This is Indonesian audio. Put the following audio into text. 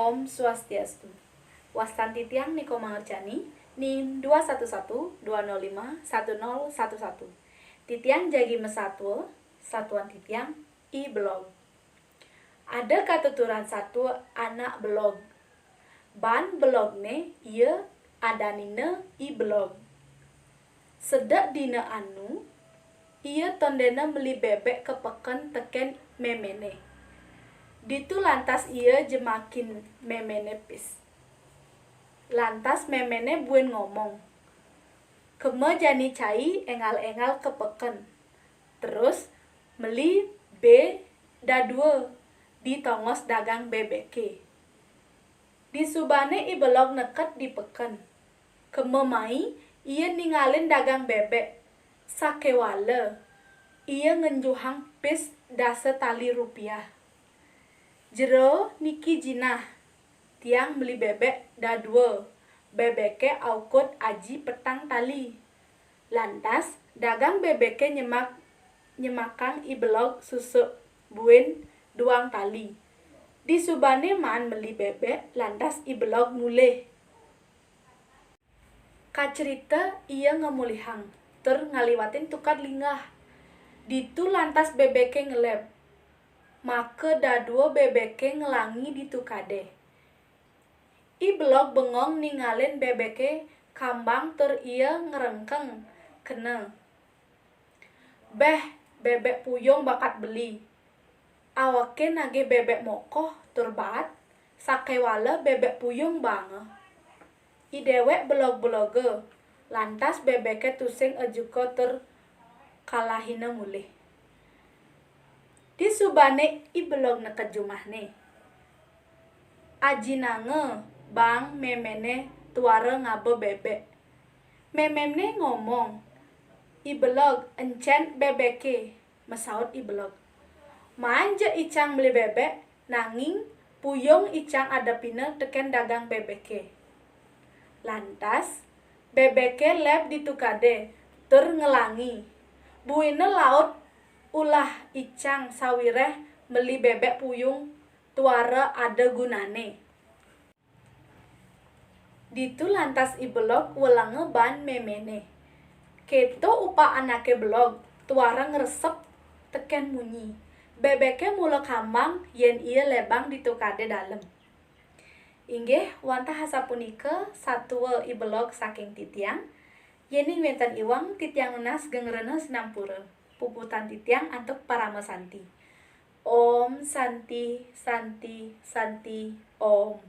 Om Swastiastu. Wastanti tiang Niko Mangerjani, NIM 211-205-1011. Titiang Jagi Mesatwa, Satuan Titiang, I-Blog. Ada katuturan satu anak blog. Ban blogne ia adanina I-Blog. Sedak dina anu, ia tondena beli bebek kepeken teken memene. Ditu lantas ia jemakin memene pis. Lantas memene buen ngomong. Keme jani cai engal-engal kepeken. Terus meli B dadua di tongos dagang bebeke. Di subane I-Blog neket di peken. Keme mai ia ningalin dagang bebek. Sakewala ia ngenjuhang pis dasa tali rupiah. Jero niki jinah tiang beli bebek dadua. Bebeke aukot aji petang tali. Lantas dagang bebeke nyemakang I-Blog susuk buen duang tali. Di subane man beli bebek lantas I-Blog mulih. Kacerita ia ngemulihang ter ngaliwatin tukar linggah. Ditu lantas bebeke ngeleb. Maka dadua bebeke ngelangi ditukade. I-Blog bengong ningalin bebeke kambang ter ia ngerengkeng kena. Beh, bebek puyong bakat beli. Awake nage bebek mokoh turbat, sakewala bebek puyong bange. I-dewek blog-bloge, lantas bebeke tusing ajuko ter kalahina mulih. Di subane I-Blog neket jumahne. Ajinange bang memene tuare ngabe bebek. Memene ngomong, I-Blog encen bebeke, mesaut I-Blog. Manja icang beli bebek, nanging puyong icang adapina teken dagang bebeke. Lantas bebeke leb ditukade, ter ngelangi. Buine laut ulah icang sawireh meli bebek puyung tuara ada gunane. Ditu lantas I-Blog welange ban memene. Keto upa anake blog tuara ngeresep teken munyi. Bebeke mula kambang yen ia lebang ditukade dalem. Inggih wantah hasapunika satua I-Blog saking titiang. Yening wenten iwang titiang unas gengrena sinampura. Puputan titiang antuk parama santi. Om Santi Santi Santi Om.